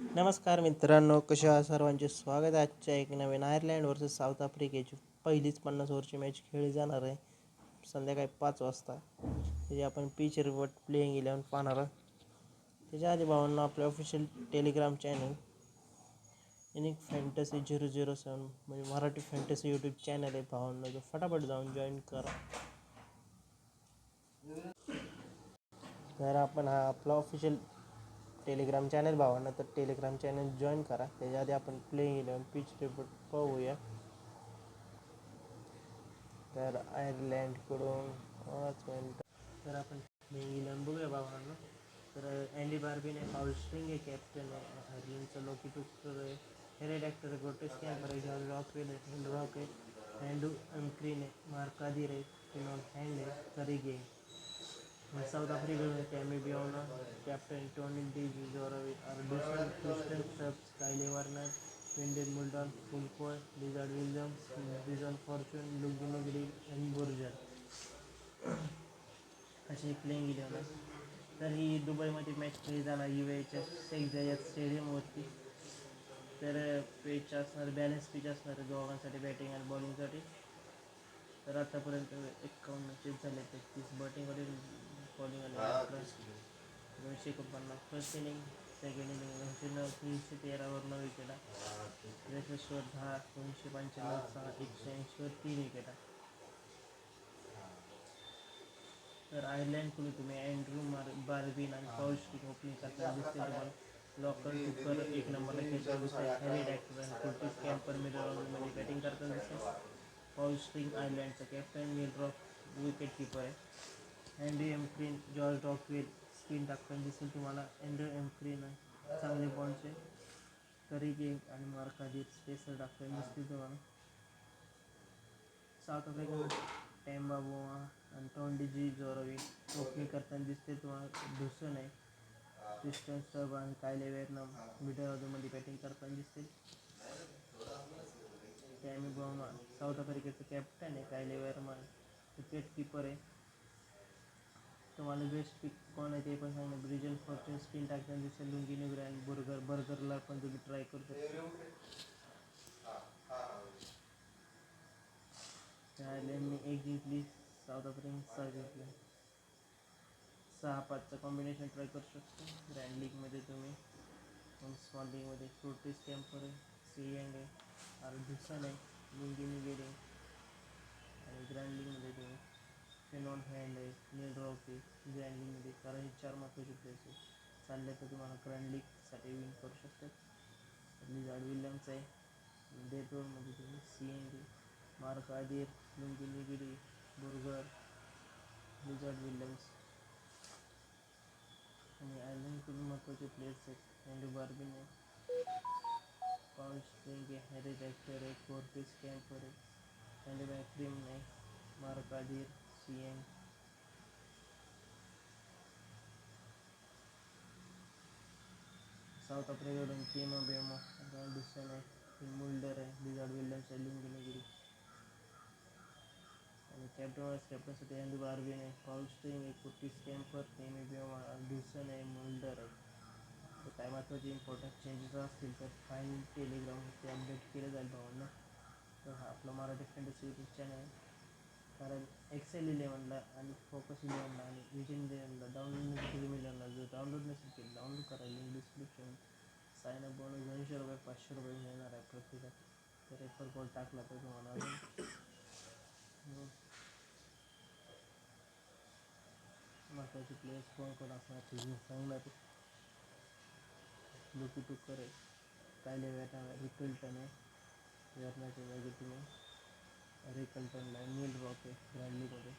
नमस्कार मित्रांनो, कसे आहात? सर्वांचे स्वागत आहे आजच्या एक नवीन आयर्लंड वर्सेस साऊथ आफ्रिकेची पहिलीच 50 ओव्हरची मॅच खेळली जाणार आहे संध्याकाळी 5 वाजता. त्याची आपण पिच रिपोर्ट प्लेइंग 11 पाहणार आहोत. त्याच्या आधी भावांना आपल्या official Telegram channel unique fantasy 007 म्हणजे मराठी फॅन्टसी यूट्यूब चॅनल आहे भावांना, जो फटाफट जाऊन जॉईन करा. जर आपण हा आपला ऑफिशियल टेलिग्राम चॅनल भावांना, तर टेलिग्राम चॅनल जॉईन करा. त्याच्या आधी आपण प्लेइंग 11 पिच रिपोर्ट पाहूया. तर आयर्लंडकडून 5 मिनिट तर आपण प्लेइंग 11 बघूया भावांना. तर अँडी बार्बिन आहे, पाऊल स्ट्रिंग आहे, कॅप्टन आहे. आयर्लंडचं लोकी टुकर आहे, हेरेड ॲक्टर आहे, गोटेस कॅम्पर आहे, जॉर्ज रॉकवेल आहे, हिल रॉक आहे, अँडू एमक्रीन आहे, मार्क आदिर आहे, फिनॉन हँड आहे, करिगे आहे. साऊथ आफ्रिकेकडून कॅमी बिओना, कॅप्टन टोनी डी जोरावी, आर्डुसन क्रिस्टन स्टब्स, कायले वार्नर, विंडेड मुल्डॉन, फुलफॉय, लिझार्ड विल्यम्स, डिझॉन फॉर्च्यून, लुगिनिग्री आणि बुर्जर अशी प्लेइंग 11 तर ही दुबईमध्ये मॅच खेळली जाणार UAEच्या शेख जायद स्टेडियमवरती. तर पिच असणार, बॅलन्स पिच असणार आहे दोघांसाठी, बॅटिंग आणि बॉलिंगसाठी. तर आतापर्यंत 51 मॅचेस झाले, 33 बॅटिंगमध्ये, बॉलिंग आले 249. First inning, second inning 209, 313वर 9 विकेटा, 63वर 10, 295 6, 180वर 3 विकेटा. तर आयर्लंडकडून तुम्ही अँड्रू बार्बिन आणि पाऊल स्ट्रिंग ओपनिंग करताना दिसते तुम्हाला. लॉकर कुकर 1 नंबरला खेळताना दिसते, हॅरी डॅक्टर आणि कुर्टिस कॅम्पर मिडलमध्ये बॅटिंग करताना दिसते. पाऊल स्ट्रिंग आयर्लंडचा कॅप्टन, विल रॉक विकेट किपर आहे. अँड्रू एमक्रीन, जॉर्ज रॉकवेल स्पिन टाकताना दिसेल तुम्हाला. अँड्रू एमक्रीन चांगले बॉलचे, करिगे आणि मार्क आदिर स्पेसर टाकताना दिसतील तुम्हाला. साऊथ आफ्रिकेकडून टेम्बा बोमा आणि टोनी डी जोरावी ओपनिंग करताना दिसते तुम्हाला. ढुसन आहे, क्रिस्टन स्टब आणि कायले वेर्नम मिडल बॅटिंग करताना दिसतील. कॅमी बोमा साऊथ आफ्रिकेचं कॅप्टन आहे, कायले वेर्नम विकेट किपर आहे. तुम्हाला बेस्ट पिक कोण आहे ते पण सांगणार. ब्रिजन फॉर्च्यून स्पिन टाकताना दिसेल. लुंगिनिग्री आणि बर्गरला पण तुम्ही ट्राय करू शकता. आयर्लंडने 1 जिंकली, साऊथ आफ्रिकेने 6 जिंकले. 6-5चं कॉम्बिनेशन ट्राय करू शकतो. ग्रँड लीगमध्ये तुम्ही स्मॉल लीगमध्ये कुर्टिस कॅम्पर आहे, सियंग आहे, आर्डुसन आहे, लुंगिनिग्री आहे. आणि ग्रँड लीगमध्ये तुम्ही फिनॉन हँड आहे, नील रॉक आहे. ग्रँड लीगमध्ये कारण ही 4 महत्त्वाचे प्लेयर्स आहे. चालले तर तुम्हाला ग्रँड लीगसाठी विन करू शकतात. लिझार्ड विल्यम्स आहे. डेथ ओव्हरमध्ये तुम्ही सियंग आहे, मार्क आदिर, लुंगिनिग्री, बुर्गर, लिझार्ड विल्यम्स. आणि आयर्लंडकडून महत्त्वाचे प्लेयर्स आहेत. अँडी बार्बिन आहे, पाऊल स्ट्रिंग आहे, हॅरी डॅक्टर आहे, कोर्टिस कॅम्पर आहे, अँडी मॅक्रीम आहे, मार्क आदिर, सियंग. साऊथ आफ्रिकेकडून केमा बेमा, ढुसन आहे, मुल्डर आहे, लिझार्ड विल्यम्स आहे, लुंगिनिग्री. आणि कॅप्टनसाठी अँडी बार्बिन आहे, पाऊल स्ट्रिंग आहे, कुर्टिस कॅम्पर, केमी बेमा, ढुसन आहे, मुल्डर आहे. तर काय महत्त्वाचे इम्पॉर्टंट चेंजेस असतील तर फाईन टेलिग्रामवरती अपडेट केले जाईल भावांना. तर हा आपला मराठी फॅन्टसी यूट्यूब चॅनल आहे. कारण एक्सेल 11ला आणि फोकस 11ला आणि विजन 11ला डाउनलोड जर डाउनलोड नसेल केलं, डाउनलोड करा. Link description. Sign up bonus 200 रुपये, 500 रुपये मिळणार आहे प्रत्येकात. तर रेफर कोड टाकला तर तुम्हाला अजून महत्त्वाचे प्लेयर्स कोण कोण असणार ते सांगणार. लुकी टुकर आहे, कायले रिकल्टन आहे, वेर्नाच्या जागी तुम्ही रिकल्टनला नील रॉक आहे ग्रँडलीमध्ये.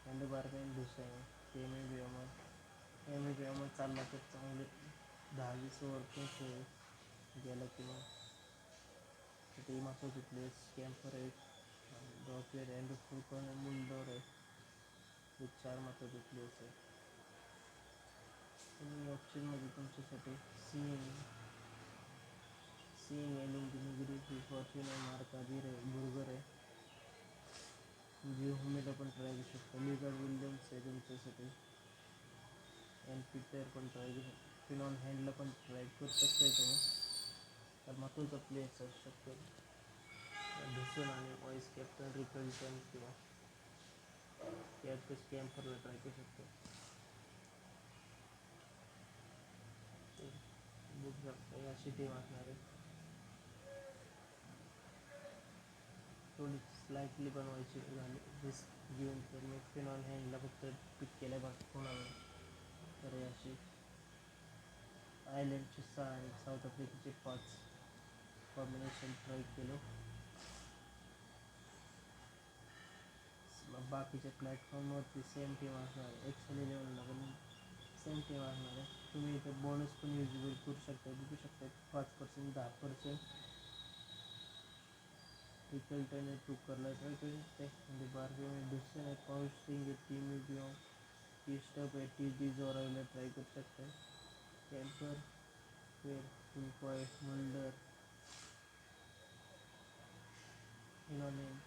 अँडी बार्बिन, ढुसन आहे, केमी बेमा चालला तर चांगले 10-20 ओव्हर पण खेळ गेला किंवा ते महत्त्वाचे प्लेयर्स कॅम्पर आहेत, रॉकवेल, अँड्रू फुलकॉन, मुल्डर आहे. हे 4 महत्त्वाचे प्लेयर्स आहेत. आणि ऑप्शनमध्ये तुमच्यासाठी सिंग आहे, लुंगिनिग्री, फॉर्च्यून आहे, मार्क आदिर आहे, बुर्गर आहे. जिओ हुमेला पण ट्राय करू शकता. लिझार्ड विल्यम्स आहे तुमच्यासाठी, एन पीटर पण ट्राय करू शकता. फिनॉन हँडला पण ट्राय करू शकता तुम्ही, तर महत्त्वाचा प्लेस असू शकतो. ढिसून आणि वॉइस कॅप्टन रिपल्टन किंवा कॅप्टस कॅम्परला ट्राय करू शकतो. बघू शकता अशी टीम असणार आहे. थोडी स्लाइटली बनवायची झाली रिस्क घेऊन, तर मी फिनॉन हँडला फक्त पिक केल्या बघ कोणाला. तर अशी आयर्लंडचे 6 आणि साऊथ आफ्रिकेचे 5 कॉम्बिनेशन ट्राय केलं. बाकीच्या प्लॅटफॉर्मवरती सेम टीम असणार आहे. XL11ला पण सेम टीम असणार आहे. तुम्ही इथे बोनस पण युजेबल करू शकता, बघू शकता 5%, 10% रिकल्टन आहे, टुकरला ट्राय करू शकते. म्हणजे बार्बीमध्ये डिस्टन आहे, पाऊस स्ट्रिंग आहे, टी म्युझियम, टी स्टप आहे, टी डी जोरायला ट्राय करू शकते. कॅम्पर फेर टुलपॉय मल्डर इनॉनेम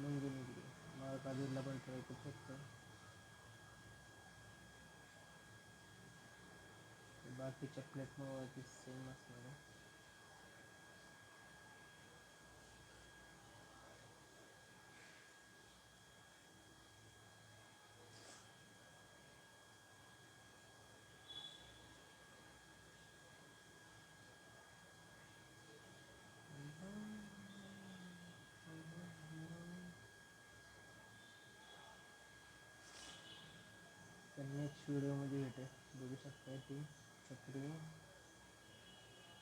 लुंगिनिगी काजूरला पण ट्राय करू शकतो. बाकीच्या प्लॅटफॉर्मवरती सेम असणार आहे. तर नेक्स्ट व्हिडिओमध्ये भेटेल, बघू शकता ती चक्री.